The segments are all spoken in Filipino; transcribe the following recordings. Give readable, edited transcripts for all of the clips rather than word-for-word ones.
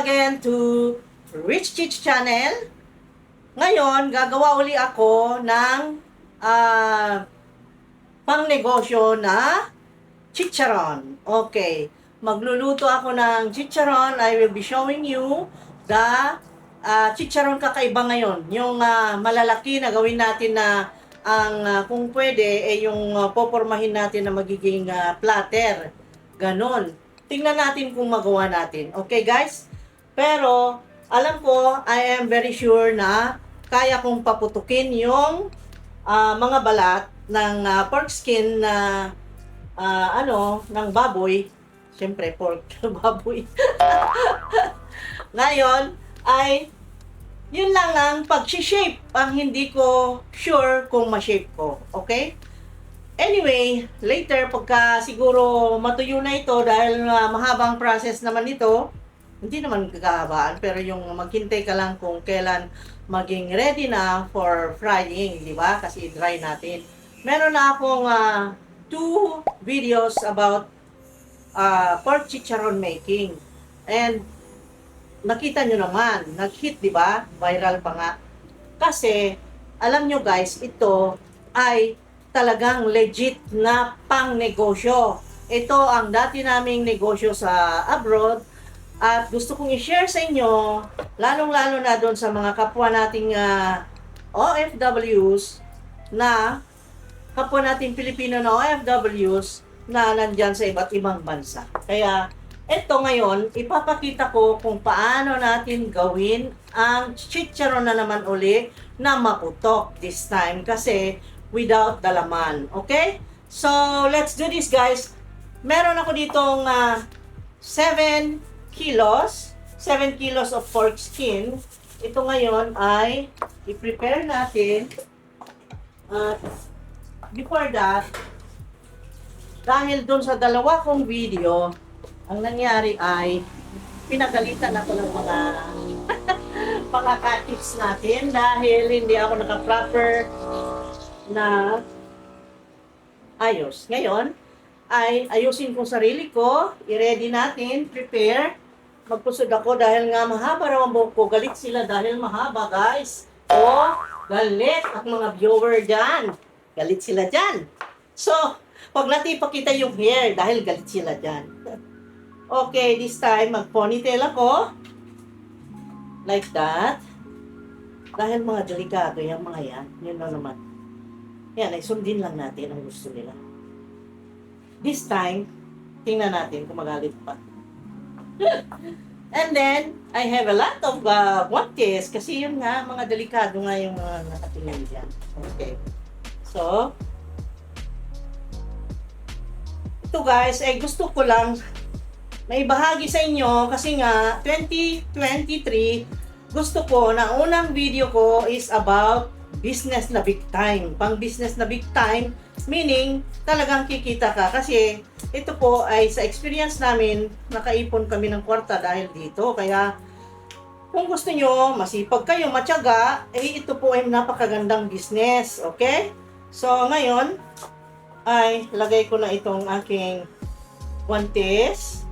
again to Rich Chich Channel. Ngayon, gagawa uli ako ng pangnegosyo na chicharon. Okay. Magluluto ako ng chicharon. I will be showing you the chicharon kakaiba ngayon. Yung malalaki na gawin natin na kung pwede, yung popormahin natin na magiging platter. Ganon. Tingnan natin kung magawa natin. Okay, guys? Pero, alam ko, I am very sure na kaya kong paputukin yung mga balat ng pork skin na ng baboy. Siyempre, pork baboy. Ngayon, ay yun lang ang pag-shape ang hindi ko sure kung ma-shape ko. Okay? Anyway, later, pagka siguro matuyo na ito, dahil mahabang process naman ito, hindi naman kakahabaan, pero yung maghintay ka lang kung kailan maging ready na for frying, di ba? Kasi dry natin. Meron na akong 2 videos about pork chicharon making. And nakita nyo naman, nag-hit, di ba? Viral pa nga. Kasi, alam nyo guys, ito ay talagang legit na pang-negosyo. Ito ang dati naming negosyo sa abroad at gusto kong i-share sa inyo, lalong-lalo na doon sa mga kapwa nating OFWs na kapwa nating Pilipino na OFWs na nandyan sa iba't ibang bansa. Kaya, ito ngayon, ipapakita ko kung paano natin gawin ang chicharon na naman uli na maputok this time kasi without the laman. Okay? So, let's do this guys. Meron ako ditong 7 kilos. 7 kilos of pork skin. Ito ngayon ay i-prepare natin. At before that, dahil dun sa dalawa kong video, ang nangyari ay pinagalitan ako ng mga mga katips natin dahil hindi ako naka-proper na ayos. Ngayon, ay ayusin kong sarili ko, i-ready natin, prepare. Magpusod ako dahil nga mahaba raw ang buhok ko. Galit sila dahil mahaba, guys. O, galit ang mga viewer dyan. Galit sila dyan. So, pag natin ipakita yung hair dahil galit sila dyan. Okay, this time, mag-ponytail ako. Like that. Dahil mga delikado yung mga yan. Yun na naman. Yan, ay sundin lang natin ang gusto nila. This time, tingnan natin kung magalit pa. And then, I have a lot of guantes kasi yun nga, mga delikado nga yung mga nakatingin dyan. Okay. So, ito guys, ay gusto ko lang may bahagi sa inyo kasi nga, 2023, gusto ko na unang video ko is about business na big time. Pang business na big time, meaning talagang kikita ka. Kasi ito po ay sa experience namin, nakaipon kami ng kwarta dahil dito. Kaya kung gusto nyo, masipag kayo, matyaga, ito po ay napakagandang business. Okay? So ngayon, ay lagay ko na itong aking guantes.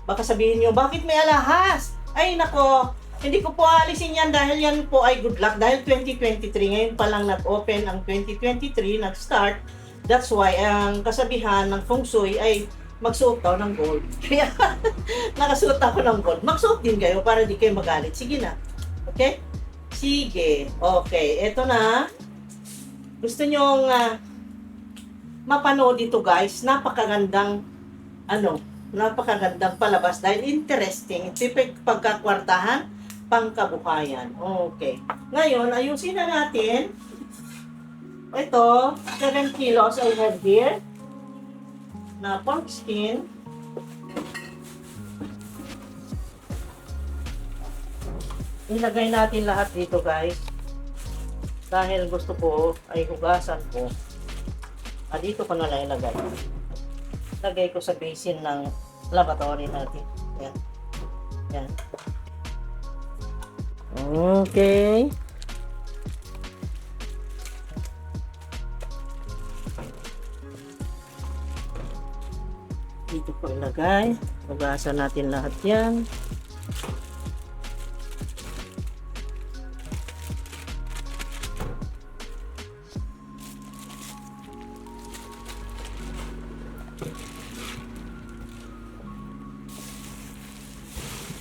Baka sabihin nyo, bakit may alahas? Ay nako, hindi ko po alisin yan dahil yan po ay good luck. Dahil 2023, ngayon pa lang nag-open ang 2023, nag-start. That's why ang kasabihan ng feng shui ay magsuot daw ng gold. Kaya nakasuot ako ng gold. Magsuot din kayo para di kayo magalit. Sige na. Okay? Sige. Okay. Eto na. Gusto nyong mapanood dito guys. Napakagandang napakagandang palabas dahil interesting. Tipik pagkakwartahan, pangkabuhayan. Okay. Ngayon, ayusin na natin. Ito, 7 kilos I have here na pork skin. Ilagay natin lahat dito guys. Dahil gusto ko ay hugasan ko. Dito ko na lang ilagay. Lagay ko sa basin ng lavatory natin. Yan. Yan. Okay. Dito ko ilagay. Hugasan natin lahat yan.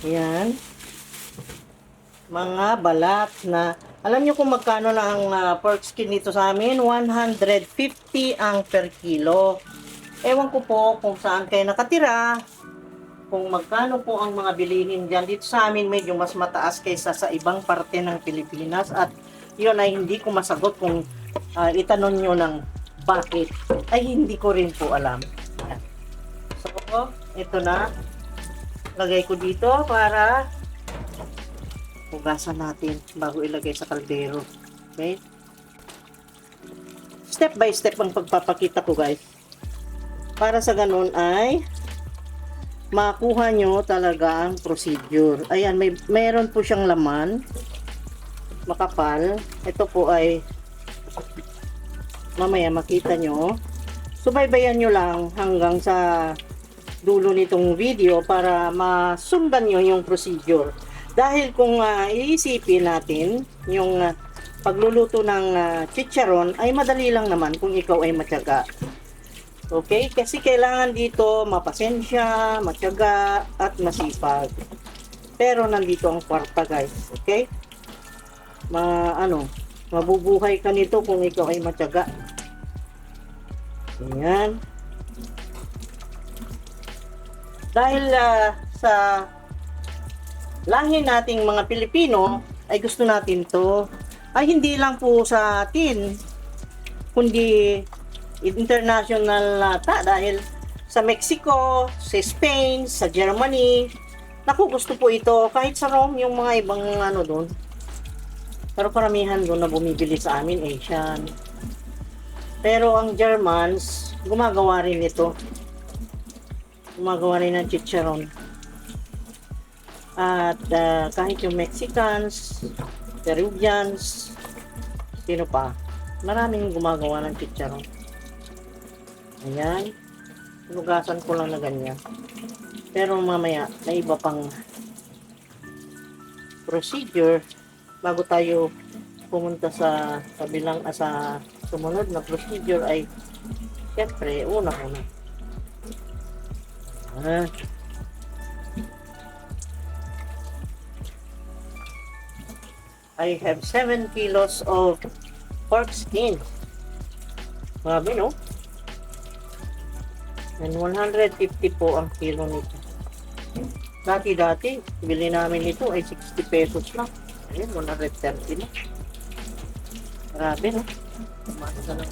Yan. Mga balat na, alam nyo kung magkano na ang pork skin dito sa amin? 150 ang per kilo. Ewan ko po kung saan kayo nakatira, kung magkano po ang mga bilihin dyan. Dito sa amin medyo mas mataas kaysa sa ibang parte ng Pilipinas, at yun ay hindi ko masagot kung itanong nyo ng bakit. Ay hindi ko rin po alam. So, ito na. Lagay ko dito para hugasan natin bago ilagay sa kaldero. Okay? Step by step ang pagpapakita ko, guys. Para sa ganun ay makuha nyo talaga ang procedure. Ayan, mayroon po siyang laman. Makapal. Ito po ay mamaya makita nyo. Subaybayan nyo lang hanggang sa dulo nitong video para masundan nyo yung procedure. Dahil kung iisipin natin yung pagluluto ng chicharon ay madali lang naman kung ikaw ay matyaga. Okay? Kasi kailangan dito mapasensya, matyaga, at masipag. Pero nandito ang kwarta, guys. Okay? Mabubuhay ka nito kung ikaw ay matyaga. Ayan. Dahil sa lahi nating mga Pilipino ay gusto natin to, ay hindi lang po sa atin kundi international dahil sa Mexico, sa Spain, sa Germany, naku, gusto po ito kahit sa Rome, yung mga ibang doon, pero karamihan doon na bumibili sa amin Asian, pero ang Germans gumagawa rin ito, gumagawa rin ng chicharon. At kahit yung Mexicans, Peruvians, sino pa, maraming gumagawa ng chicharon. Ayan, lugasan ko lang na ganyan. Pero mamaya may iba pang procedure bago tayo pumunta sa kabilang sa sumunod na procedure. Ay siyempre una. I have 7 kilos of pork skin. Grabe, no? And 150 po ang kilo nito. Dati, bili namin ito ay 60 pesos lang. Ayun, 130 na. Grabe, no? Kumasa lang.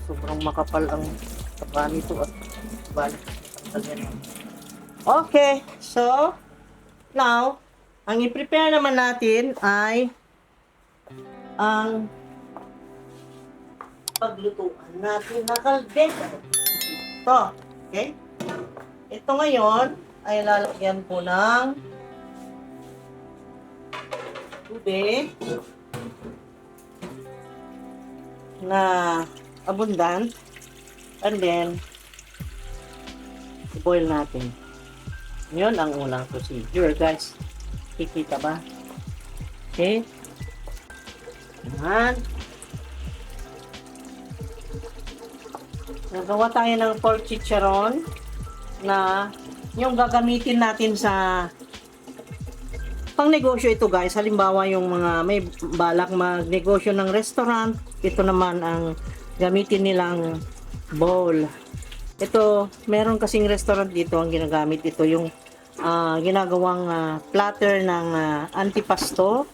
Sobrang makapal ang taba nito at balik. Okay, so now, ang i-prepare naman natin ay ang paglutuan natin na kaldero. Ito, okay? Ito ngayon ay lalagyan ko ng tubig na abundant, and then i-boil natin. Yun ang unang procedure, guys. Kikita ba? Okay. Ayan. Nagawa tayo ng pork chicharon na yung gagamitin natin sa pang-negosyo ito, guys. Halimbawa yung mga may balak mag-negosyo ng restaurant, ito naman ang gamitin nilang bowl. Ito, meron kasing restaurant dito ang ginagamit ito, yung ginagawang platter ng antipasto,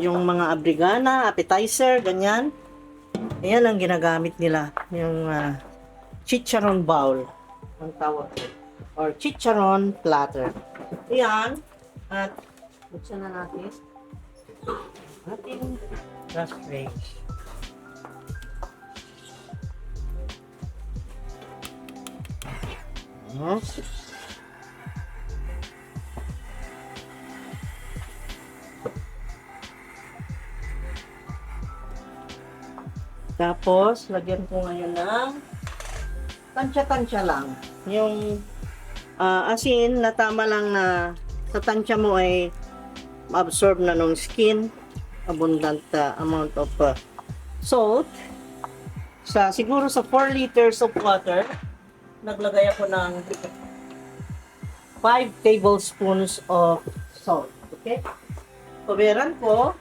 yung mga abrigana, appetizer, ganyan. Ayan ang ginagamit nila, yung chicharon bowl ang tawag, or chicharon platter. Ayan, at buksan na natin ating gas range. Tapos, lagyan ko ngayon ng tansya-tansya lang. Yung asin na tama lang na sa tansya mo ay absorb na ng skin. Abundant amount of salt. Siguro sa 4 liters of water, naglagay ako ng 5 tablespoons of salt. Okay? Kuberan ko.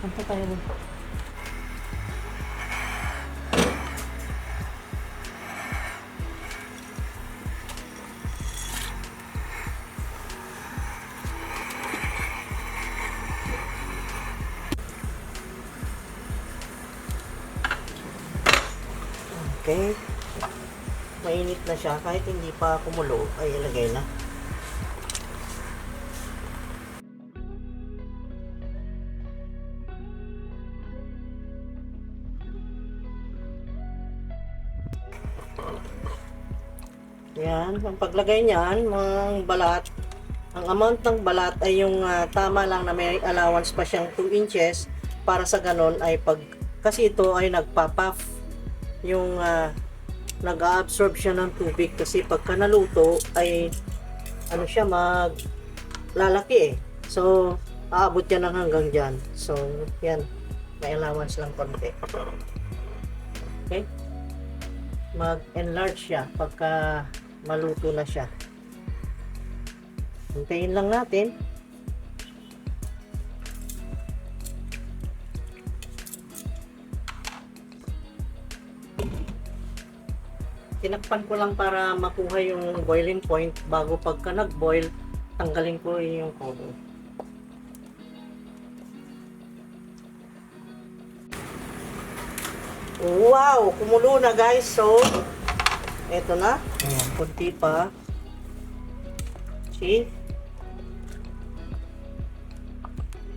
Punta tayo dun. Okay. Mainit na siya. Kahit hindi pa kumulo, ay ilagay na. Yan. Ang paglagay niyan, mga balat, ang amount ng balat ay yung tama lang na may allowance pa siyang 2 inches para sa ganon ay kasi ito ay nagpa-puff yung nag-absorb siya ng tubig kasi pagka naluto ay ano siya lalaki eh. So aabot yan ng hanggang dyan. So yan, may allowance lang konti. Okay, mag-enlarge siya pagka maluto na siya. Hintayin lang natin. Tinakpan ko lang para makuha yung boiling point bago pagka nag-boil, tanggalin ko yung cover. Wow! Kumulo na guys. So, eto na. Ayan, kunti pa. See?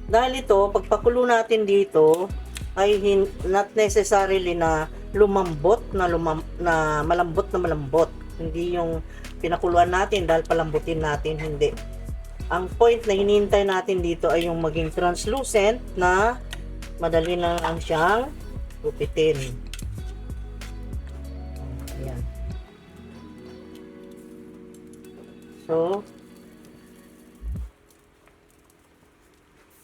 Dahil ito, pagpakulo natin dito, ay not necessarily na lumambot na malambot. Hindi yung pinakuluan natin dahil palambutin natin, hindi. Ang point na hinihintay natin dito ay yung maging translucent na madali na lang siyang gupitin. Ayan. So,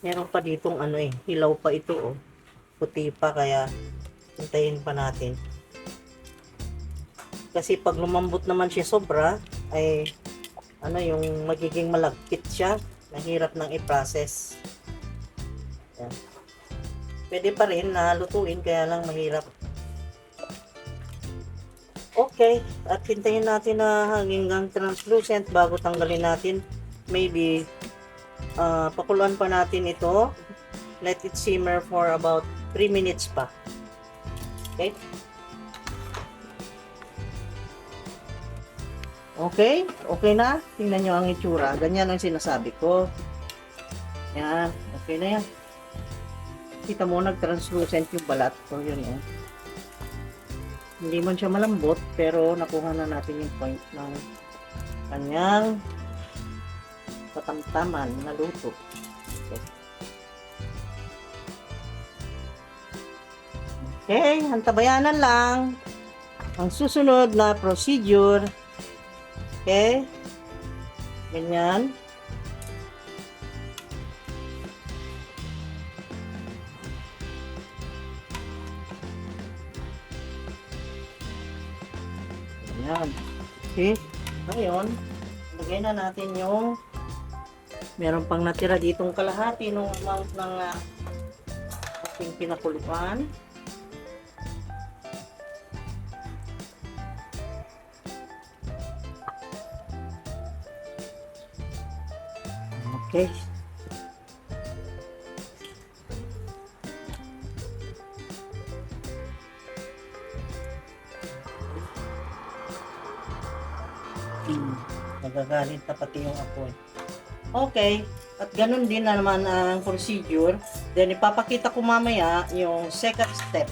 meron pa ditong hilaw pa ito oh. Puti pa kaya hintayin pa natin. Kasi pag lumambot naman siya sobra ay yung magiging malagkit siya, mahirap nang i-process. Yan. Pwede pa rin na lutuin kaya lang mahirap. Okay, at hintayin natin na hanggang translucent bago tanggalin natin. Maybe pakuluan pa natin ito. Let it simmer for about 3 minutes pa. Okay? Okay? Okay na? Tingnan nyo ang itsura. Ganyan ang sinasabi ko. Yan. Okay na yan. Kita mo, nag-translucent yung balat. So, yun eh. Hindi man siya malambot, pero nakuha na natin yung point ng kanyang katamtaman na luto. Okay. Okay, antabayanan lang ang susunod na procedure. Okay, ganyan. Ganyan. Okay, ngayon, lagay na natin yung meron pang natira ditong kalahati ng amount ng ating pinakuluan. Okay. Magagalit na pati yung apoy. Okay, at ganun din na naman ang procedure. Then ipapakita ko mamaya yung second step.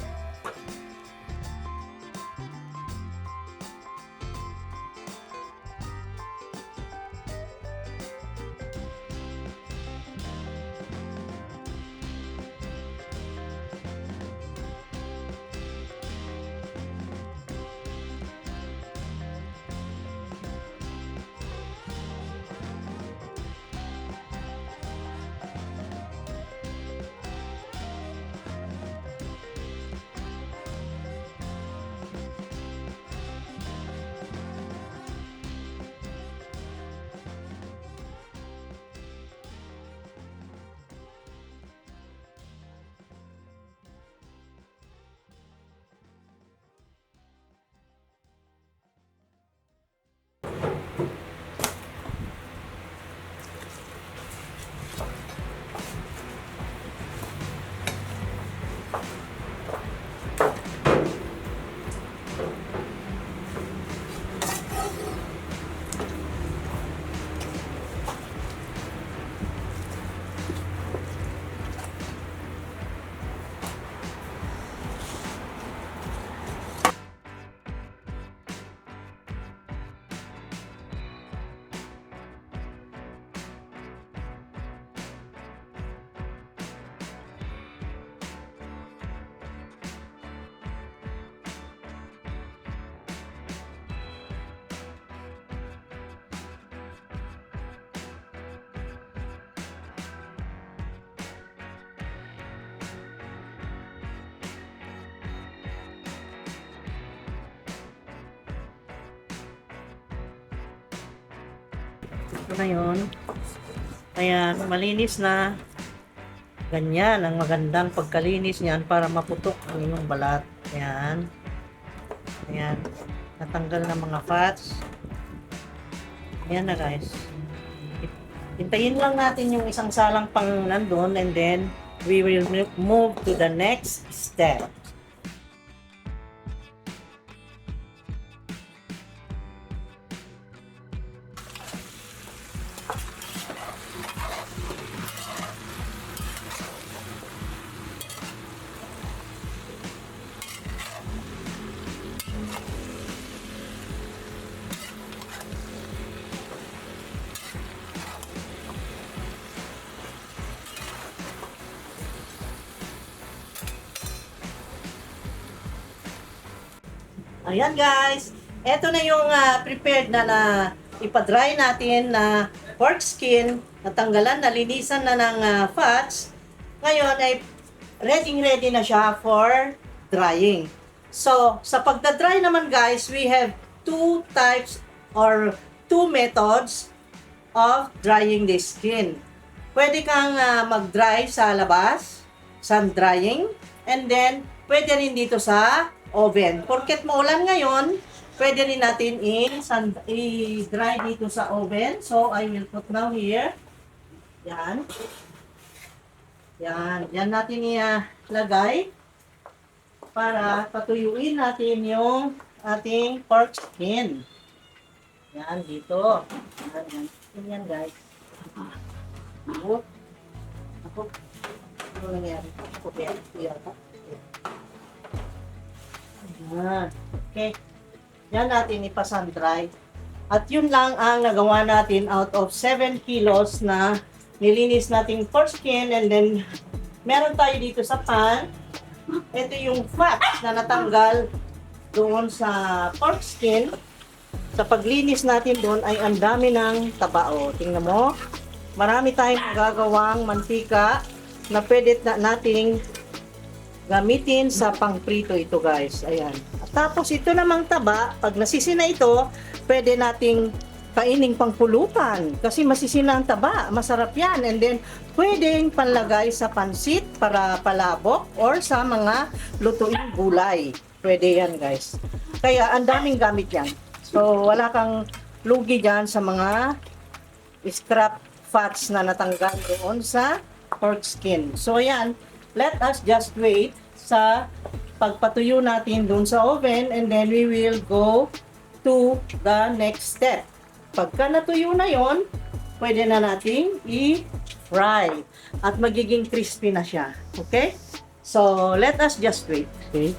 Ito na yun. Ayan, malinis na. Ganyan ang magandang pagkalinis niyan para maputok ang inyong balat. Ayan. Ayan. Natanggal na mga fats. Ayan na guys. Hintayin lang natin yung isang salang pang nandun and then we will move to the next step. Ayan guys, eto na yung prepared na ipa-dry natin na pork skin, natanggalan, nalinisan na ng fats. Ngayon ay ready na siya for drying. So, sa pagda-dry naman guys, we have two types or two methods of drying the skin. Pwede kang mag-dry sa labas, sun drying, and then pwede rin dito sa oven. Porket maulan ngayon, pwede rin natin i-dry dito sa oven. So, I will put now here. Yan. Yan. Yan natin ilagay para patuyuin natin yung ating pork skin. Yan, dito. Yan, yan. Yan guys. Ako. Ano nangyari? Ako, yata. Yan. Okay. Yan natin ipa-sun-dry. At yun lang ang nagawa natin out of 7 kilos na nilinis nating pork skin. And then, meron tayo dito sa pan. Ito yung fat na natanggal doon sa pork skin. Sa paglinis natin doon ay ang dami ng taba. O, tingnan mo. Marami tayong magagawang mantika na pwede nating gamitin sa pangprito ito guys. Ayan. At tapos ito namang taba, pag nasisina ito, pwede nating kaining pangpulutan. Kasi masisina ang taba. Masarap yan. And then, pwedeng panlagay sa pansit para palabok or sa mga lutuing gulay. Pwede yan guys. Kaya ang daming gamit yan. So, wala kang lugi dyan sa mga scrap fats na natanggal doon sa pork skin. So, yan. Let us just wait sa pagpatuyo natin doon sa oven and then we will go to the next step. Pagka natuyo na yon, pwede na nating i-fry. At magiging crispy na siya. Okay? So, let us just wait. Okay?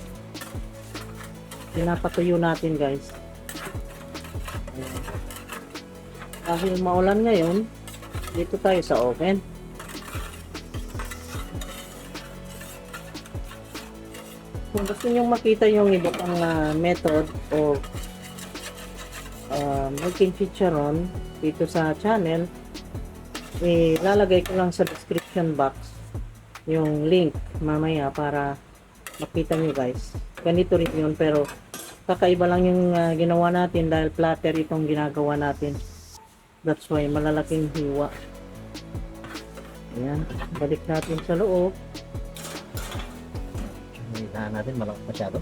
Pinapatuyo natin, guys. Dahil maulan ngayon, dito tayo sa oven. Kung gusto nyo makita yung iba pang method o making chicharon dito sa channel, ilalagay ko lang sa description box yung link mamaya para makita nyo guys. Ganito rin yun pero kakaiba lang yung ginawa natin dahil platter itong ginagawa natin. That's why malalaking hiwa. Ayan, balik natin sa loob. Hinaan natin, malaki masyado.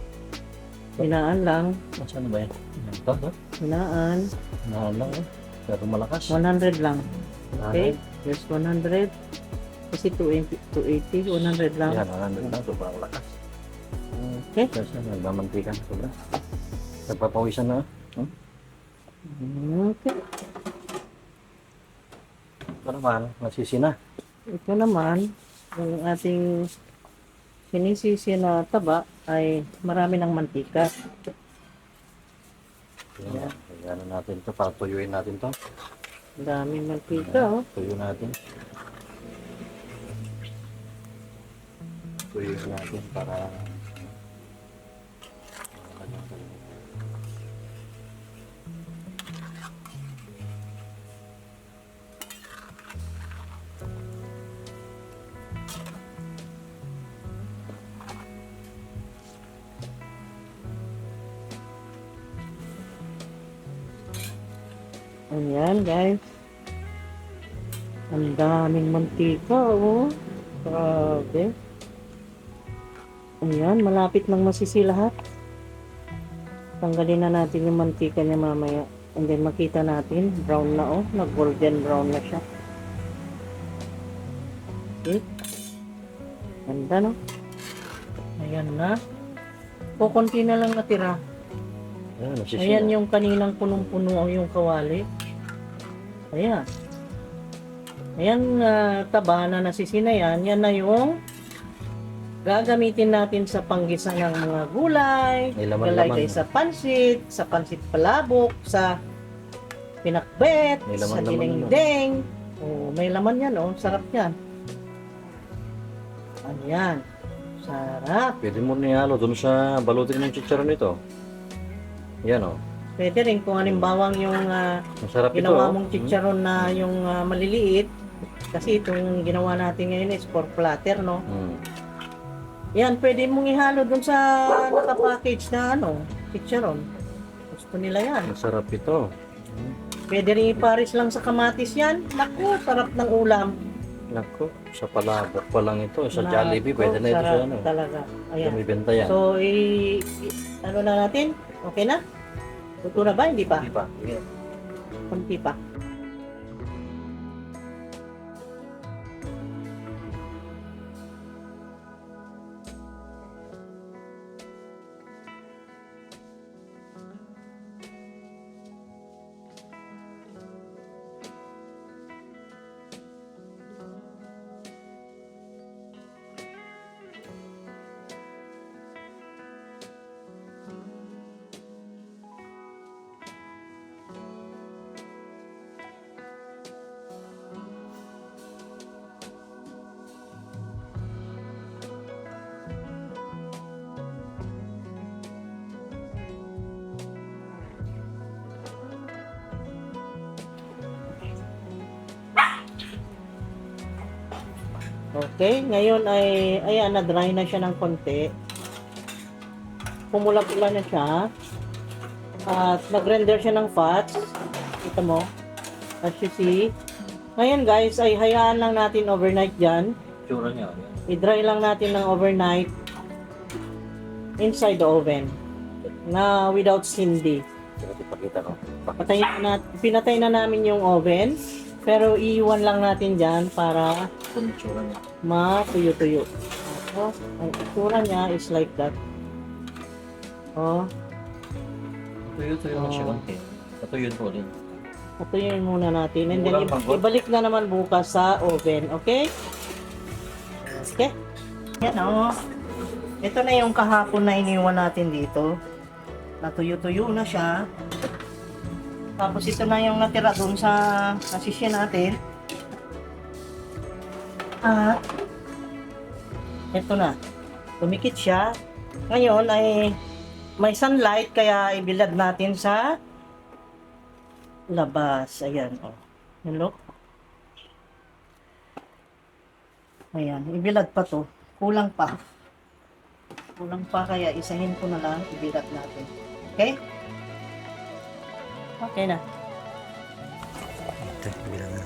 Hinaan lang. Masyado ba yan? Ito, ito. Hinaan. Hinaan lang, eh. Pero malakas. 100 lang. Okay? Yes, 100. Kasi 280, 100 lang. Yan, 100 lang. Sobrang lakas. Okay? Kasi nagmamantikan. Sobra. Nagpapawisan na. Okay. Ito naman, nasisi na. Ito naman, yung ating sinisisi na taba ay marami ng mantika. Yan. Yan natin ito para tuyuin natin ito. Daming mantika, oh. Tuyo natin. Tuyuin natin para Ayan, guys. Ang daming mantika, oh. Grabe. Ayan, malapit nang masisi lahat. Tanggalin na natin yung mantika niya mamaya. And then makita natin, brown na, oh. Nag-golden brown na siya. Okay. Ganda, no? Ayan na. Kukunti na lang natira. yan, nasisi Ayan na. yung kaninang punong-puno yung kawali. Ayan. Ayan taba na nasisi na yan. Yan na yung gagamitin natin sa panggisa ng mga gulay. May laman-laman. Galagay sa pansit palabok, sa pinakbet, May sa laman-laman dinengdeng. Oh, may laman yan, oh. Sarap yan. Ayan. Sarap. Pwede mo niyalo dun sa balutin ng chicharon nito. Yan o. Pwede rin kung halimbawang yung Masarap ito. ginawa oh. mong chicharon na yung maliliit. Kasi itong ginawa natin ngayon is for platter, no? Yan, pwede mong ihalo dun sa nakapackage na chicharon. Gusto nila yan. Masarap ito. Pwede rin iparis lang sa kamatis yan. Naku, sarap ng ulam. Nako, sa palabok pa lang ito. Sa Naku, Jollibee, pwede na ito sa sarap ano. talaga. Ayan. Bumibenta yan. So, ano na natin? Okay na? Luto na ba? Hindi pa? Di ba? Yeah. Kunti pa. Okay, ngayon ay ayan na dry na siya ng konti. Pumula-pula na siya. At nag-render siya ng fats. Kita mo. As you see. Ngayon guys, ay hayaan lang natin overnight dyan. Tsura niya. I-dry lang natin ng overnight inside the oven. Na without sindi. Pero ipakita no. Pinatay na namin yung oven. Pero iiwan lang natin dyan para Kung tsura niya. matuyo-tuyo. So, ang itsura niya is like that. Oh, Tuyo-tuyo na siya Oh. konti. Patuyo po din. Patuyuin muna natin. And then, Walang manggot. ibalik na naman bukas sa oven. Okay? Okay? Yan o. Ito na yung kahapon na iniwan natin dito. Natuyo-tuyo na siya. Tapos ito na yung natira dun sa nasisya natin. At ito na. Tumikit siya. Ngayon ay may sunlight kaya ibilad natin sa labas. Ayan. Oh. Hello? Ayan. Ibilad pa to. Kulang pa. Kulang pa kaya isahin ko na lang. Ibilad natin. Okay? Okay na. Okay, bilang na.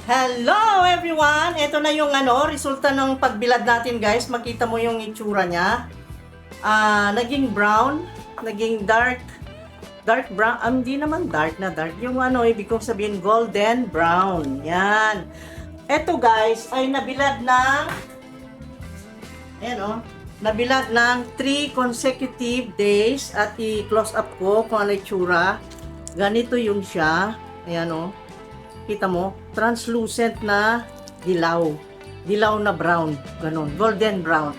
Hello everyone! Ito na yung resulta ng pagbilad natin guys. Makita mo yung itsura niya. Naging brown, naging dark brown. Hindi naman dark na dark. Yung ibig kong sabihin golden brown. Yan. Ito guys ay nabilad ng nabilad ng 3 consecutive days at i-close up ko kung ano itsura. Ganito yung siya. Ayan o. Kita mo, translucent na dilaw. Dilaw na brown. Ganun, golden brown.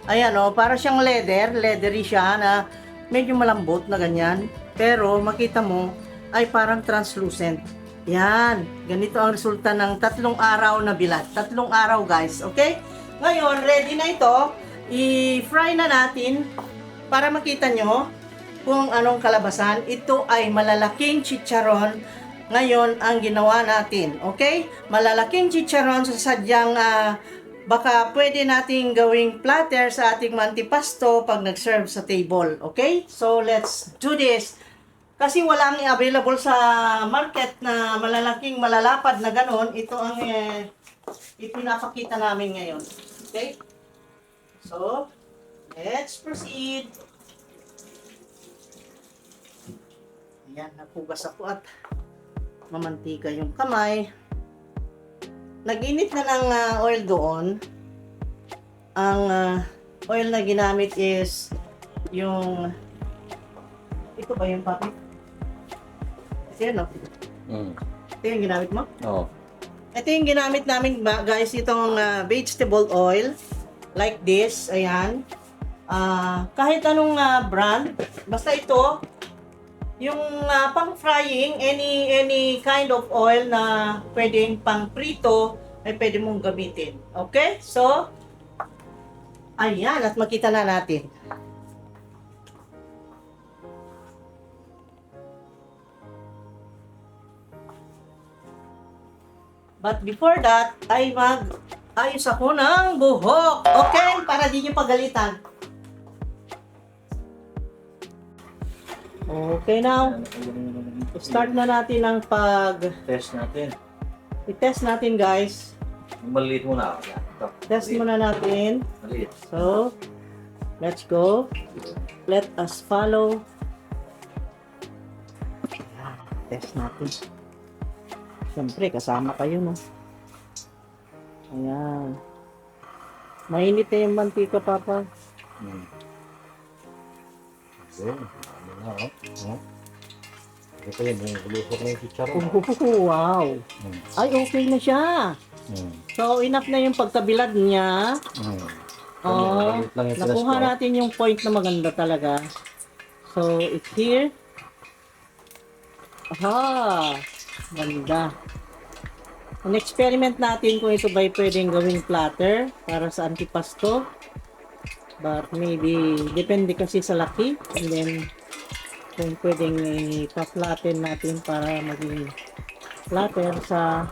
Ayan o, para siyang leathery siya na medyo malambot na ganyan. Pero makita mo, ay parang translucent. Yan, ganito ang resulta ng 3 araw na bilad. 3 araw guys, okay? Ngayon, ready na ito. I-fry na natin para makita nyo kung anong kalabasan. Ito ay malalaking chicharon. Ngayon, ang ginawa natin, okay? Malalaking chicharon sa sadyang baka pwede nating gawing platter sa ating mantipasto pag nag-serve sa table, okay? So, let's do this. Kasi walang available sa market na malalaking malalapad na ganon. Ito ang ipinapakita namin ngayon, okay? So, let's proceed. Ayan, napugas ako at mamantika yung kamay. Nag-init na ng oil doon. Ang oil na ginamit is yung ito ba yung papi? Ito yun, no? Ito yung ginamit mo? Oo. Ito yung ginamit namin guys, itong vegetable oil like this, ayan. Kahit anong brand, basta ito yung pang frying, any kind of oil na pwedeng pang prito ay pwede mong gamitin. Okay? So, ayan, at makita na natin. But before that, ay mag-ayos ako ng buhok. Okay? Para di nyo pagalitan. Okay, now, start na natin ang Test natin. i-test natin guys. Maliit muna. Yan. Ito. Test Maliit. muna natin. Maliit. So, let's go. Let us follow. Ayan, test natin. Siyempre, kasama kayo, no? Ayan. Mainit na yung mantika, Papa. Yun. Ano na, oh. Ito yun, bulusok na yung chicharon. Wow! Ay, okay na siya. So, enough na yung pagkabilad niya. Oh, Maliit lang yung nakuha pinas ko. natin yung point na maganda talaga. So, it's here. Aha! Ganda. Ang experiment natin kung ito ba'y pwedeng gawing platter para sa antipasto. But maybe, depende kasi sa laki. And then, kung pwedeng ipa-flatten natin para maging platter sa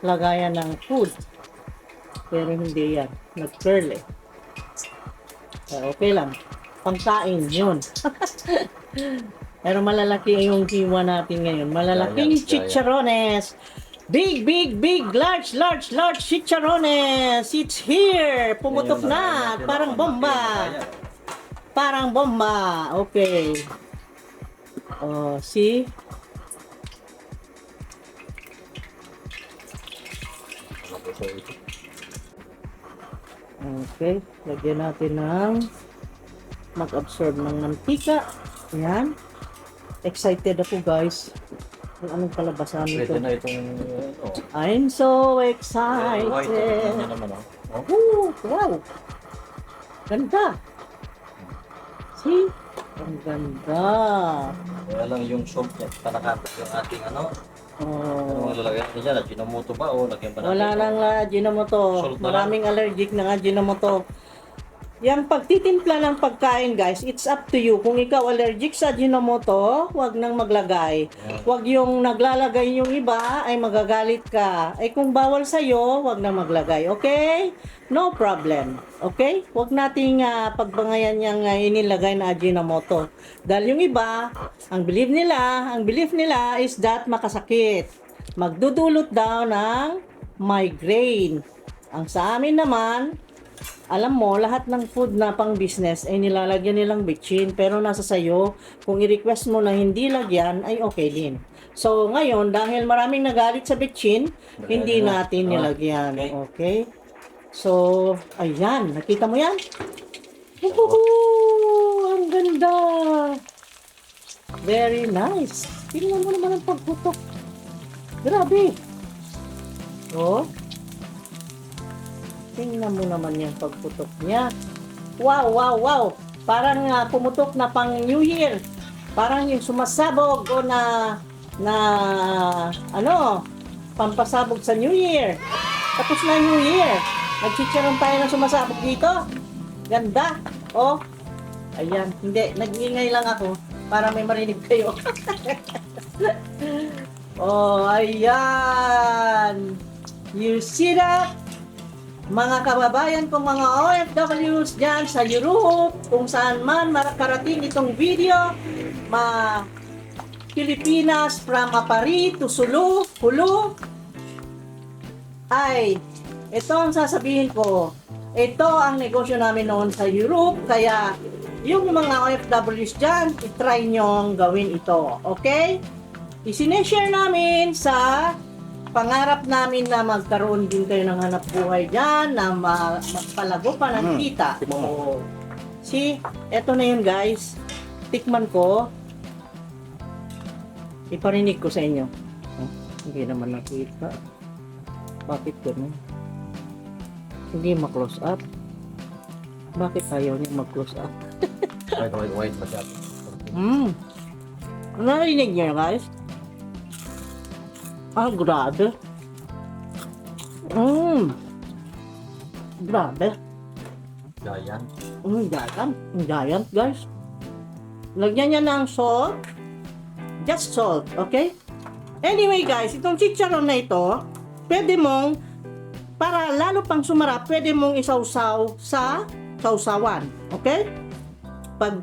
lagayan ng food. Pero hindi yan. Nag-curl eh. Okay lang. Pangkain, yun. Pero malalaki yung kiwa natin ngayon. Malalaking Giant, giant. chicharones. Big, big, big, large, large, large chicharones. It's here. Pumutok na. Parang bomba. Parang bomba. Okay. Oh, see? Okay. Lagyan natin ng mag-absorb ng mantika. Ayan. Excited ako, guys. Kung anong kalabasan nito. Pwede na itong, ano. I'm so White. excited. Ito naman, oh. Woo! Wow! Ganda! See? Ang ganda! Kaya lang yung salt niya, panakatas yung ating ano. Oh. Ano lalagyan natin dyan? Ajinomoto ba o lagyan ba natin? Wala nang Ajinomoto. Salt na Maraming allergic ng Ajinomoto. Yung pagtitimpla ng pagkain, guys, it's up to you. Kung ikaw allergic sa Ajinomoto, wag nang maglagay. Wag yung naglalagay yung iba, ay magagalit ka. Ay kung bawal sa'yo, wag nang maglagay. Okay? No problem. Okay? Wag nating pagbangayan yung inilagay na Ajinomoto. Dahil yung iba, ang belief nila is that makasakit. Magdudulot daw ng migraine. Ang sa amin naman, alam mo, lahat ng food na pang business ay nilalagyan nilang bitchin, pero nasa sayo, kung i-request mo na hindi lagyan, ay okay din. So, ngayon, dahil maraming nagalit sa bitchin, hindi natin nilagyan. Okay? So, ayan. Nakita mo yan? Woohoo! Ang ganda! Very nice. Tingnan mo naman ang pagputok. Grabe! Oh. Tingnan mo naman yung pagputok niya. Wow, wow, wow. Parang pumutok na pang New Year. Parang yung sumasabog o ano, pampasabog sa New Year. Tapos na New Year. Nagchicharon tayo na sumasabog dito. Ganda. Oh. Ayan. Hindi. Nag-iingay lang ako para may marinig kayo. Oh, ayan. You see that? Mga kababayan kong mga OFWs dyan sa Europe, kung saan man makarating itong video, Pilipinas, from Apari to Sulu, Hulu, ay, ito ang sasabihin ko, ito ang negosyo namin noon sa Europe, kaya yung mga OFWs dyan, itry nyong gawin ito, okay? Isineshare namin sa pangarap namin na magkaroon din kayo ng hanap buhay dyan, na magpalago pa ng kita. So, see, eto na yun guys. Tikman ko. Iparinig ko sa inyo. Hindi naman nakita. Bakit ganun? Hindi ma-close up. Bakit ayaw niya mag-close up? White masyado. Narinig niyo guys? Ah, grabe. Grabe. Giant. Giant, guys. Lagyan niya ng salt. Just salt, okay? Anyway, guys, itong chicharon na ito, pwede mong, para lalo pang sumarap, pwede mong isawsaw sa sausawan, okay? Pag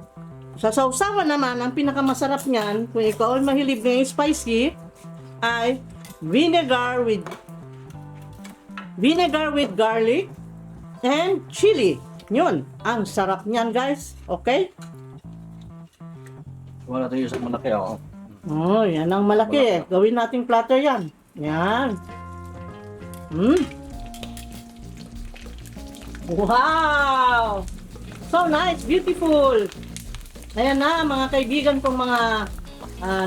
sa sausawan naman, ang pinakamasarap niyan, kung ikaw ay mahilig ng spicy, ay vinegar with vinegar with garlic, and chili. Yun, ang sarap niyan guys. Okay? Wala natin yung isang malaki, oh. Oh, yan ang malaki. Gawin nating platter yan. Yan. Wow! So nice, beautiful. Ayan na mga kaibigan kong mga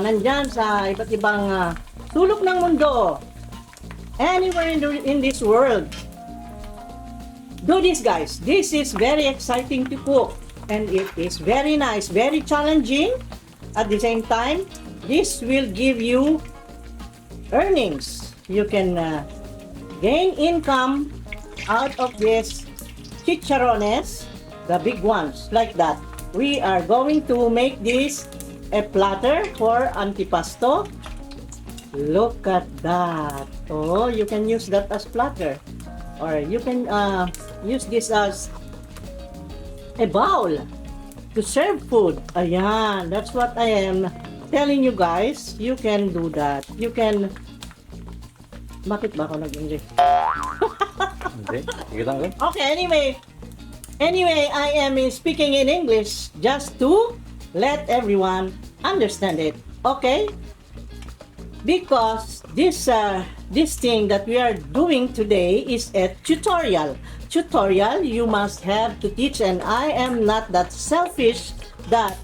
nandyan sa iba't ibang sulok ng mundo. Anywhere in this world. Do this guys. This is very exciting to cook. And it is very nice, very challenging. At the same time, this will give you earnings. You can gain income out of this chicharrones, the big ones, like that. We are going to make this a platter for antipasto. Look at that. Oh, you can use that as platter. Or you can use this as a bowl to serve food. Ayan, that's what I am telling you guys. You can do that. You can... Bakit ba ako nag-English? Hindi, sige lang, eh. Okay, anyway, I am speaking in English just to let everyone understand it. Okay? Because this thing that we are doing today is a tutorial. Tutorial, you must have to teach, and I am not that selfish that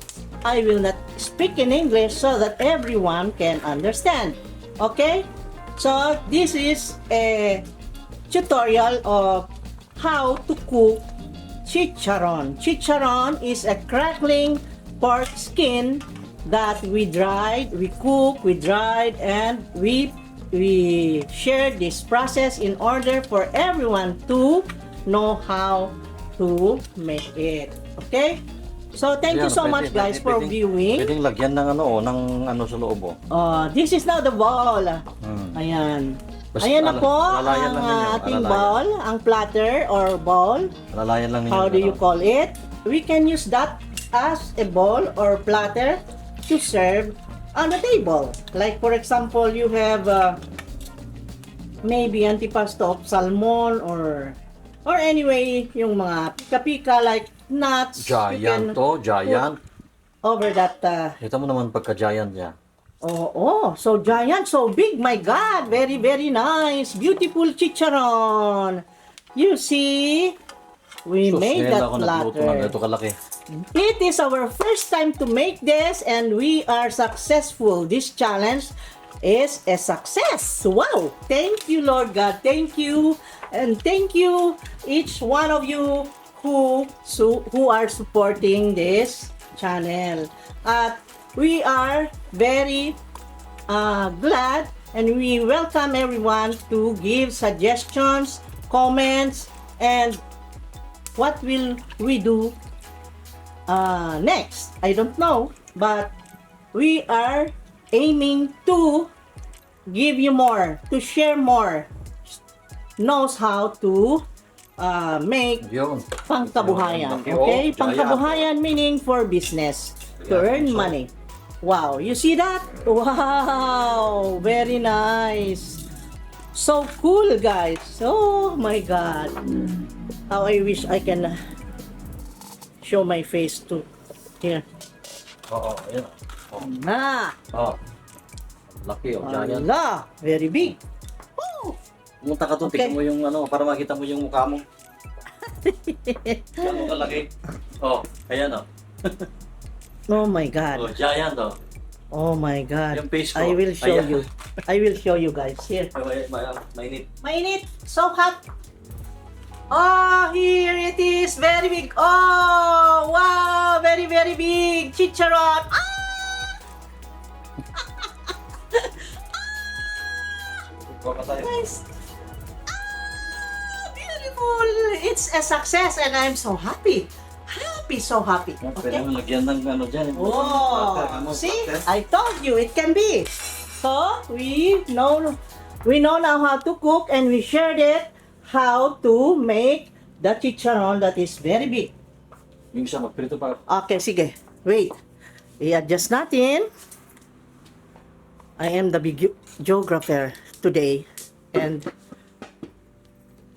I will not speak in English so that everyone can understand. Okay? So, this is a tutorial of how to cook chicharron. Chicharron is a crackling pork skin that we dried, we cook, we dried, and we shared this process in order for everyone to know how to make it. Okay? So, thank you so much guys for viewing. Pwedeng lagyan ng ng sa loob, oh. This is now the bowl. Ayan. Ayan na po lalayan ang lang ninyo, ating lalayan. bowl, ang platter or bowl. Lalayan lang ninyo. How do you call it? We can use that as a bowl or platter to serve on the table. Like for example, you have maybe antipasto of salmon or anyway, yung mga pika-pika like nuts. Giant to, giant. Over that Kita mo naman pagka-giant niya. so giant, so big, my God, very, very nice, beautiful chicharon. You see, we made that ako nagluto ng platter. ito kalaki. It is our first time to make this and we are successful. This challenge is a success. Wow! Thank you, Lord God. Thank you. And thank you, each one of you who are supporting this channel. At we are very glad and we welcome everyone to give suggestions, comments, and what will we do next? I don't know, but we are aiming to give you more, to share more, knows how to make Yun. pangkabuhayan. Laki, Okay? giant. Pangkabuhayan meaning for business, to earn money. Wow, you see that? Wow, very nice. So cool, guys. Oh my God. How I wish I can show my face to here. Oo, ayan. Na, Laki, giant. ala, very big. Woo! Pumunta ka to, Okay. tingnan mo yung para makita mo yung mukha mo. Gano'ng kalaki. Ayan, Oh my God. giant, Oh my God. Yung face ko. I will show Ayan. you. I will show you guys. Here. Mainit. Mainit. So hot. Oh, here it is. Very big. Oh, wow. Very, very big. Chicharon. Nice. Beautiful. It's a success and I'm so happy. So happy. Pwede Okay. mo lagyan ng dyan. Oh, see? I told you it can be. So, we know now how to cook and we shared it how to make the chicharon that is very big. Yung isa magprito pa. Okay, sige. Wait. I-adjust natin. I am the big geographer today and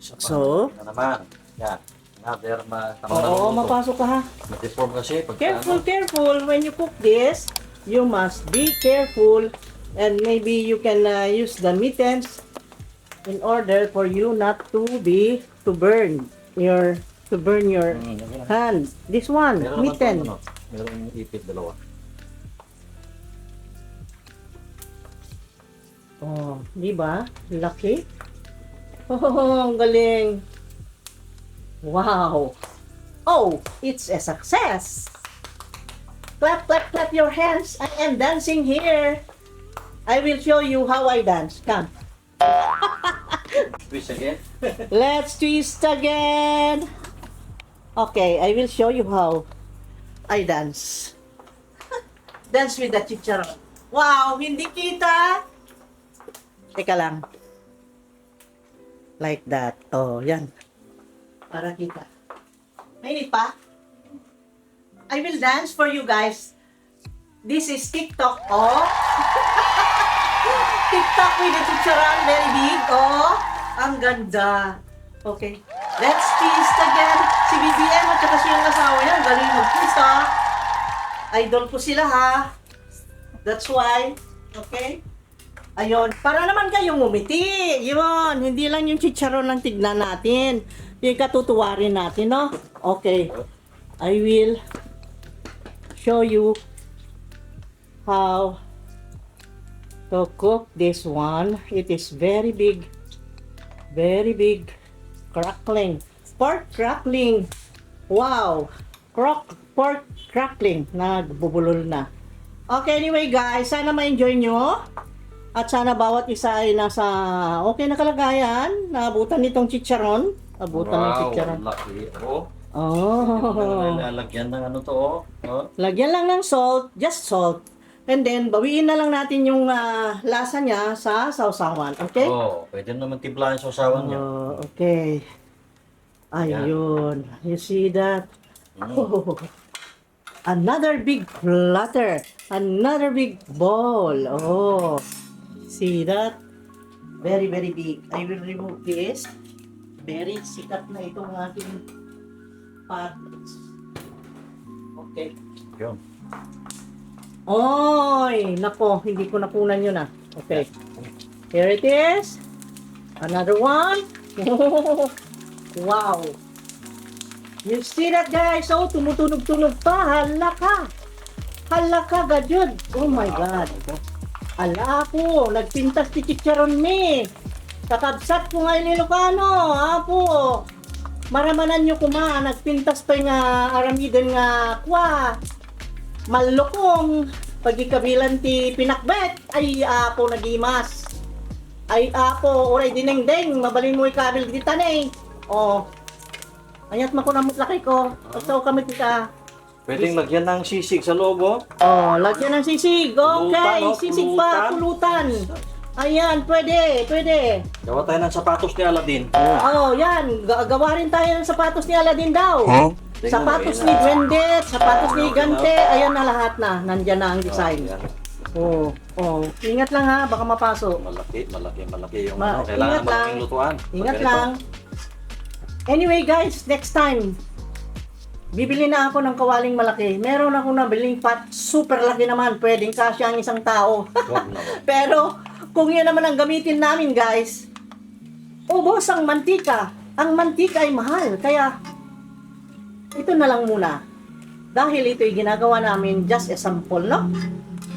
Isa pa. So? Na naman. Yan. Another Oo, mapasok ka ha. Ma-deform kasi. Pagka, Careful, careful. When you cook this, you must be careful. And maybe you can use the mittens in order for you not to burn your hand. This one, Meron naman mitten. itong, meron ipit dalawa. Oh, di ba? Laki. Oh, ang galing. Wow. Oh, it's a success. Clap, clap, clap your hands. I am dancing here. I will show you how I dance. Come. Twist again. Let's twist again. Okay, I will show you how I dance. Dance with the chicharon. Wow, hindi kita. Teka lang. Like that. Oh, yan. Para kita. Mainit pa? I will dance for you guys. This is TikTok, oh. TikTok with the chicharon, very big, oh. Ang ganda. Okay. Let's twist again. Si BBM at saka siyang asawa niya, ang galing mag-twist, ha. Idol ko sila, ha. That's why. Okay? Ayun. Para naman kayong umiti. Yun. Hindi lang yung chicharon lang tignan natin. Yung katutuwa rin natin, no? Okay. I will show you how to cook this one. It is very big crackling. Pork crackling. Wow. Pork crackling. Nagbubulol na. Okay, anyway guys, sana ma-enjoy nyo. At sana bawat isa ay nasa okay na kalagayan. Naabutan nitong chicharon. Abutan ng chicharon. Wow, laki. Oh. Oh. Lalagyan ng ano to, oh. Oh. Lagyan lang ng salt, just salt. And then, bawiin na lang natin yung lasa niya sa sausawan. Okay? Oh, pwede naman timplahan sa usawan niya. Oh, okay. Ayun. You see that? Oh. Another big platter. Another big bowl. Oh. See that? Very, very big. I will remove this. Very sikat na itong ating pot. Okay. Yun. Oy, nako, hindi ko napunan yun ah. Okay. Here it is. Another one. Wow. You see that guys? Oh, tumutunog-tunog pa. Hala ka. Hala ka, gadyod. Oh my God. Ala po, nagpintas ti chicharon mi. Kakabsat ko nga Ilocano. Apo. Maramanan nyo kuma. Nagpintas pa nga aramiden nga kwa. Malukong. Pagikabilan ti pinakbet. Ay apo nagimas. Ay apo. Oray dinengdeng. Mabalin mo ikabil di tanay. Oh. Anyat makunamot laki ko. Pagsaw kami tika. Pwedeng lagyan ng sisig sa loob, oh. Oh, lagyan ng sisig. Okay, Pulutan, oh, sisig pa, pulutan. Ayan, pwede, pwede. Gawa tayo ng sapatos ni Aladdin. Oh, yan. Gawa rin tayo ng sapatos ni Aladdin daw. Huh? Sapatos ni Duende, sapatos ni Gante. Ayan na lahat na. Nandyan na ang design. Oh, oh. Ingat lang ha, baka mapasok. Malaki yung Ingat kailangan lang. malaking lutuan. Ingat Pag ganito. lang. Anyway guys, next time, bibili na ako ng kawaling malaki. Meron ako nabiling pot, super laki naman. Pwedeng kasya ang isang tao. Wag na, wag. Pero, kung yan naman ang gamitin namin guys, ubos ang mantika. Ang mantika ay mahal. Kaya, ito na lang muna. Dahil ito'y ginagawa namin just a sample, no?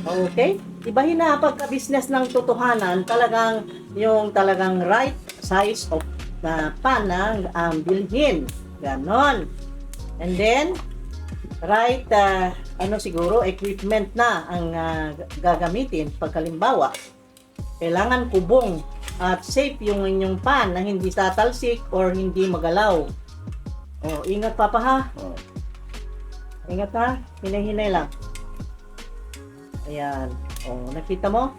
Okay? Ibahin na pagka-business ng totohanan, talagang yung talagang right size of na pan ang bilhin. Ganon. And then, right, siguro, equipment na ang gagamitin. Pagkalimbawa, kailangan kubong at safe yung inyong pan na hindi tatalsik or hindi magalaw. Oh, ingat papa ha. Oh. Ingat ha. Hinay-hinay lang. Ayan. Oh, nakita mo?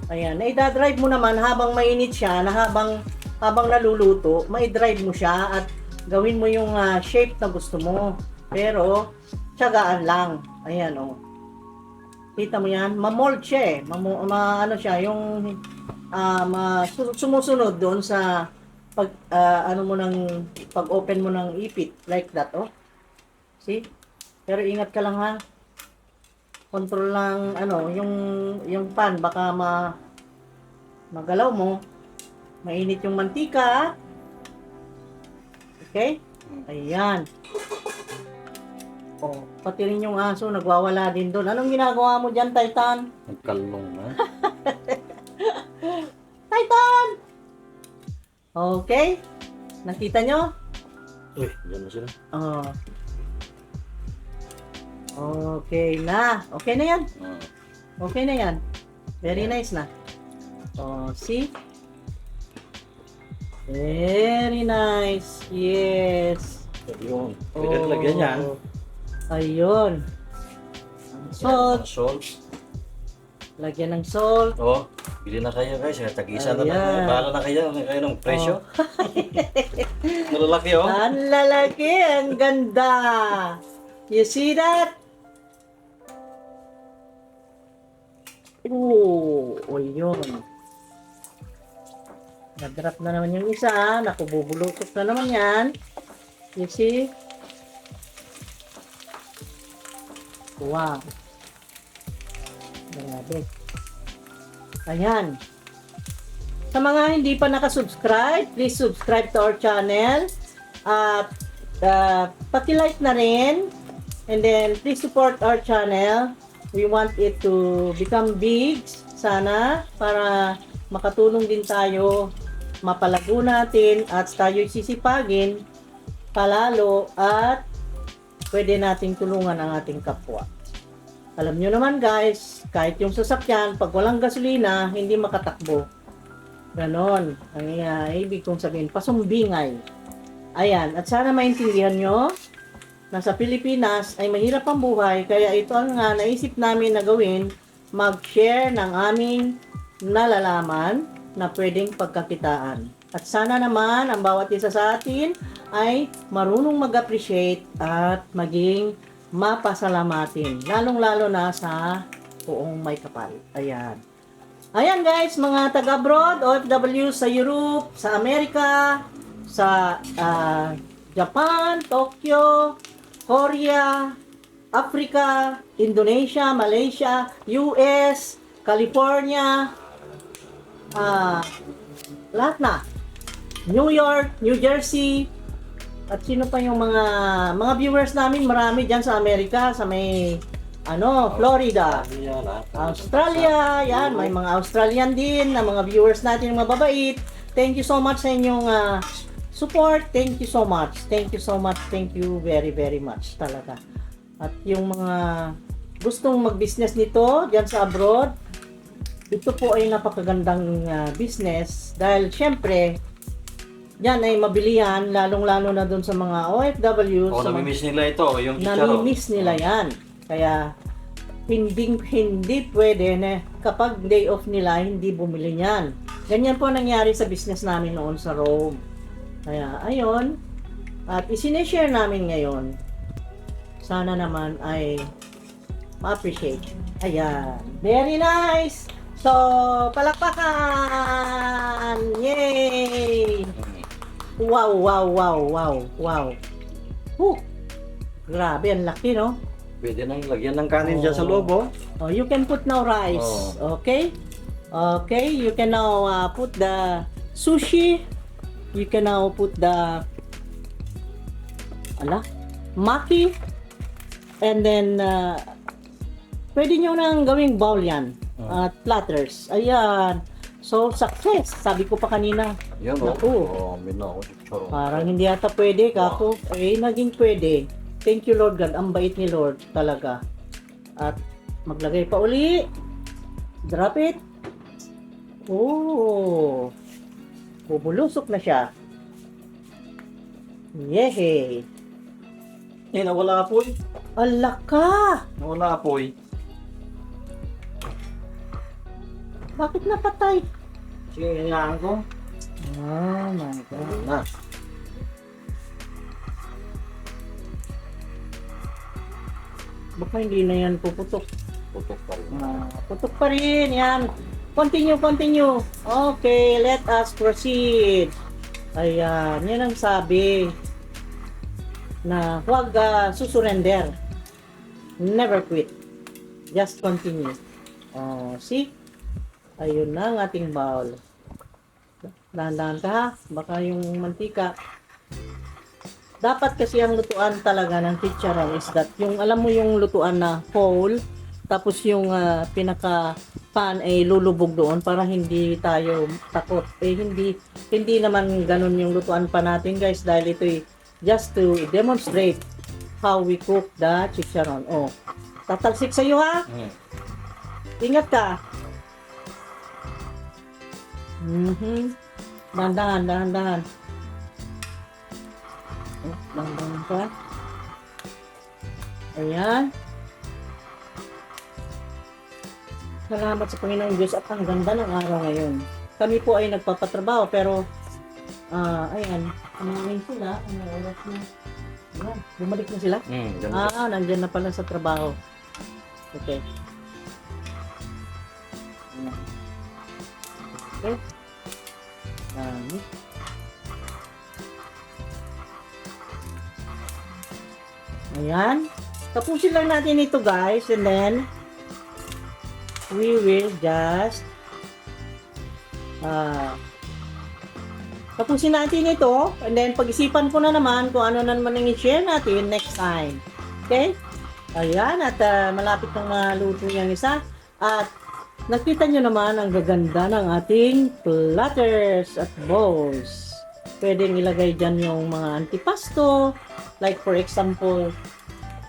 Ayan. Naidadrive mo naman habang mainit siya, na habang naluluto, mai-drive mo siya at gawin mo yung shape na gusto mo. Pero, tiyagaan lang. Ayan, oh. Kita mo yan? Ma-mold siya eh. Ano siya, yung sumusunod doon sa pag ano mo ng pag open mo ng ipit like that, oh. See? Pero ingat ka lang ha. Control lang ano, yung pan baka magalaw mo. Mainit yung mantika. Okay? Ayan. Oh, pati rin yung aso nagwawala din doon. Anong ginagawa mo diyan, Titan? Nagkalong na. Titan! Okay? Nakita nyo? Uy, dyan na sila. Oh. Okay na. Okay na yan. Okay na yan. Very nice na. Oh, see? Very nice. Yes. Yun. Pwede na lagyan yan. Ayun. Salt. Salt. Lagyan ng salt. Oh, bili na kayo guys. Tag-isa na Ayan. lang. Bahala na kayo. Kayo ng presyo. Malalaki oh. Ang lalaki. Ang ganda. You see that? Oh, yun. Nag-drop na naman yung isa. Naku, bubulutok na naman yan. You see? Wow. Grabe. Ayan. Sa mga hindi pa nakasubscribe, please subscribe to our channel. At paki-like na rin. And then, please support our channel. We want it to become big. Sana. Para makatulong din tayo. Mapalago natin. At tayo sisipagin. Palalo. At pwede nating tulungan ang ating kapwa. Alam nyo naman guys, kahit yung sasakyan, pag walang gasolina, hindi makatakbo. Ganon. Ang ibig kong sabihin, pasumbingay. Ayan, at sana maintindihan nyo, na sa Pilipinas ay mahirap ang buhay, kaya ito ang naisip namin na gawin, mag-share ng aming nalalaman na pwedeng pagkakitaan. At sana naman, ang bawat isa sa atin ay marunong mag-appreciate at maging mapasalamatin. Lalong-lalo na sa buong may kapal. Ayan. Ayan guys, mga taga-abroad, OFW sa Europe, sa Amerika, sa Japan, Tokyo, Korea, Africa, Indonesia, Malaysia, US, California, lahat na. New York, New Jersey, at sino pa yung mga viewers namin, marami dyan sa Amerika, sa may Florida, Australia, yan, may mga Australian din na mga viewers natin, mga babait. Thank you so much sa inyong support. Thank you so much. Thank you so much. Thank you very, very much talaga. At yung mga gustong mag-business nito dyan sa abroad, ito po ay napakagandang business dahil syempre, yan ay mabilihan, lalong-lalo na dun sa mga OFW. O, namimiss nila ito, yung chicharo. Namimiss nila yan. Kaya, hindi pwede na kapag day off nila, hindi bumili yan. Ganyan po nangyari sa business namin noon sa Rome. Kaya, ayun. At isineshare namin ngayon. Sana naman ay ma-appreciate. Ayan. Very nice! So, palakpakan! Yay! Wow, wow, wow, wow, wow. Grabe, ang laki, no? Pwede nang lagyan ng kanin dyan sa loob, oh. Oh, you can put now rice. Okay? Okay, you can now put the sushi. You can now put the maki. And then, pwede nyo nang gawing bowl yan. At platters. Ayan. So, success. Sabi ko pa kanina. Yan, Naku. oh. Minaw, chicharo. Parang hindi ata pwede, kako. Eh, naging pwede. Thank you, Lord God. Ang bait ni Lord talaga. At maglagay pa uli. Drop it. Oh. Bubulusok na siya. Yehey. Nawala apoy. Ala ka! Nawala apoy. Bakit napatay? Sige, hinayaan ko. Oh my God. Na. Baka hindi na yan puputok. Putok pa rin. Putok pa rin. Yan. Continue, continue. Okay, let us proceed. Ayan, yan ang sabi na huwag susurrender. Never quit. Just continue. Oh, see? Ayun na ang ating bowl. Dahan-dahan ka ha. Baka yung mantika. Dapat kasi ang lutuan talaga ng chicharon is that yung alam mo yung lutuan na whole, tapos yung pinaka pan ay lulubog doon para hindi tayo takot. Hindi naman ganun yung lutuan pa natin guys dahil ito just to demonstrate how we cook the chicharon. Oh, tatalsik sa iyo ha. Ingat ka. Dahan-dahan. Dahan-dahan ka. Ayan. Salamat sa Panginoong Diyos at ang ganda ng araw ngayon. Kami po ay nagpapatrabaho pero ayan, kumain sila. Ano oras na? Ayan, bumalik na sila? Nandyan na pala sa trabaho. Okay. Ayan. Okay. Ayan. Tapusin lang natin ito guys and then we will just tapusin natin ito and then pag-isipan ko na naman kung ano na naman ang i-share natin next time. Okay? Ayan, at malapit nang maluto yung isa. At nakita nyo naman ang gaganda ng ating platters at bowls. Pwedeng ilagay dyan yung mga antipasto. Like for example,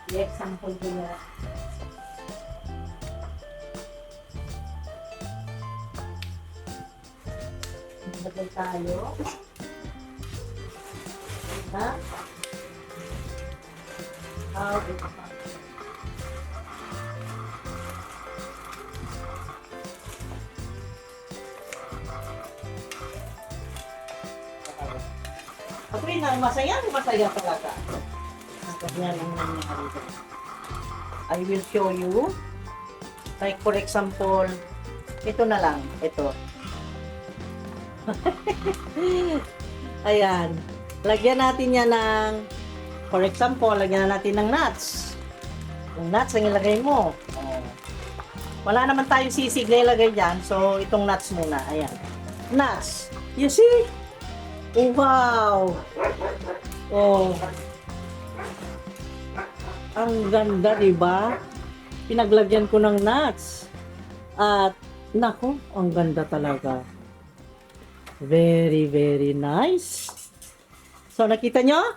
ko na. Maglagay tayo. Ha? Ako rin, masaya talaga. Ganyan ang nangyari. I will show you. Like for example, ito na lang. Ito. Ayan. Lagyan natin yan ng, for example, lagyan natin ng nuts. Yung nuts ang ilagay mo. Wala naman tayong sisig na ilagay dyan. So, itong nuts muna. Ayan. Nuts. You see? Oh, wow! Oh. Ang ganda, diba? Pinaglagyan ko ng nuts. At, nako, ang ganda talaga. Very, very nice. So, nakita nyo?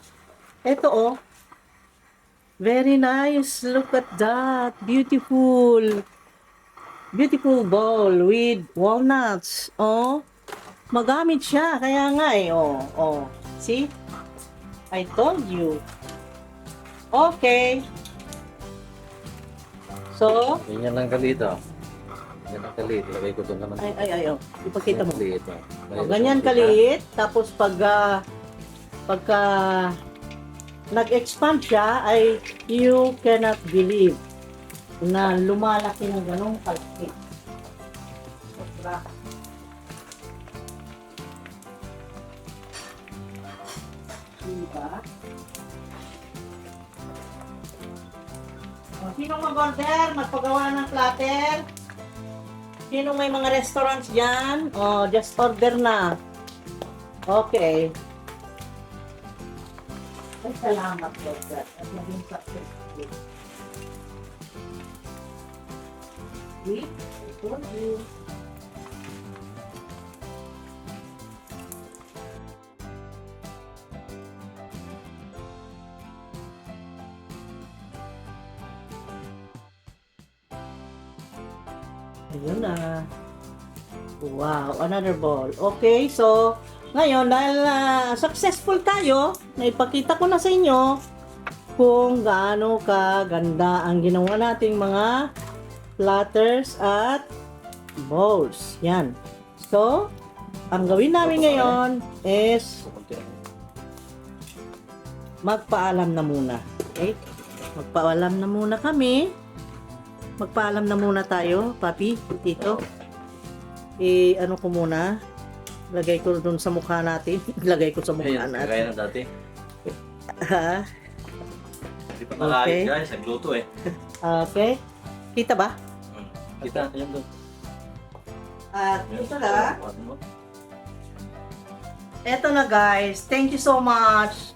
Ito, oh. Very nice. Look at that. Beautiful. Beautiful bowl with walnuts. Oh. Magamit siya. Kaya nga eh. Oh, oh. See? I told you. Okay. So? Ganyan lang kalito. Ganyan lang kalit. Lagay ko doon naman. Ay. Ipakita mo. Kalit. O, ganyan kaliit. Tapos pagka nag-expand siya, ay you cannot believe na lumalaki ng ganong kalaki. Sobra. Diba? O, sinong mag-order? Magpagawa ng platter? Sinong may mga restaurants dyan? O, just order na. Okay. Ay, salamat, Lord God. At maging successful. See? I told you. Ayun na. Wow, another ball. Okay, so ngayon dahil successful tayo, naipakita ko na sa inyo kung gaano kaganda ang ginawa nating mga platters at bowls. Yan. So, ang gawin namin ngayon is magpaalam na muna. Okay? Magpaalam na muna kami. Magpaalam na muna tayo, papi, tito. Ano ko muna. Lagay ko dun sa mukha natin. Lagay ko sa mukha Ayun, natin. kagaya na dati. Ha? Hindi pa Okay. nakain guys, nagluto eh. Okay. Kita ba? Kita, yan doon. At ito na. Eto na guys. Thank you so much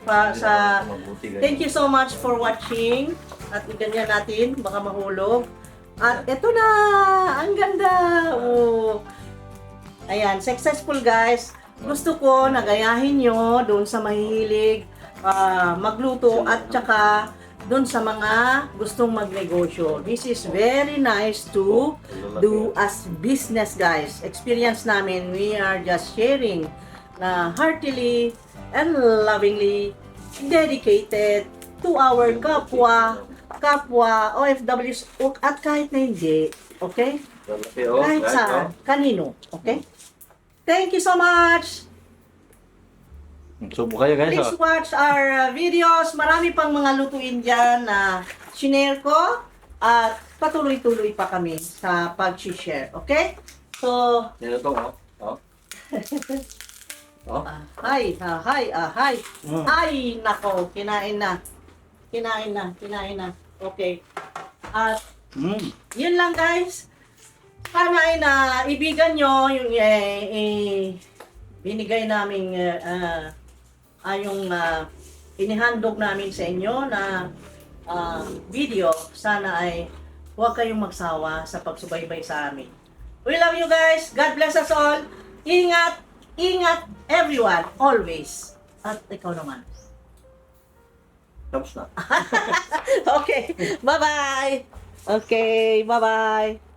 Thank you so much for watching. At iganyan natin, baka mahulog. At eto na! Ang ganda! Oh. Ayan, successful guys. Gusto ko nagayahin nyo doon sa mahihilig magluto at saka doon sa mga gustong magnegosyo. This is very nice to do as business guys. Experience namin, we are just sharing na heartily and lovingly dedicated to our kapwa OFWs at kahit na hindi, okay? Kahit sa kanino, okay? Thank you so much! Subo kayo guys. Please watch our videos. Marami pang mga lutuin dyan na shinare ko at patuloy-tuloy pa kami sa pag-share, okay? So, Yan ito, oh. Oh. Hi. Mm. Ay, nako, kinain na. Okay. At yun lang guys. Sana ay naibigan nyo yung binigay naming yung inihandog namin sa inyo na video. Sana ay huwag kayong magsawa sa pagsubaybay sa amin. We love you guys. God bless us all. Ingat everyone, always. At ikaw naman. Tapos na. Okay, bye-bye. Okay, bye-bye.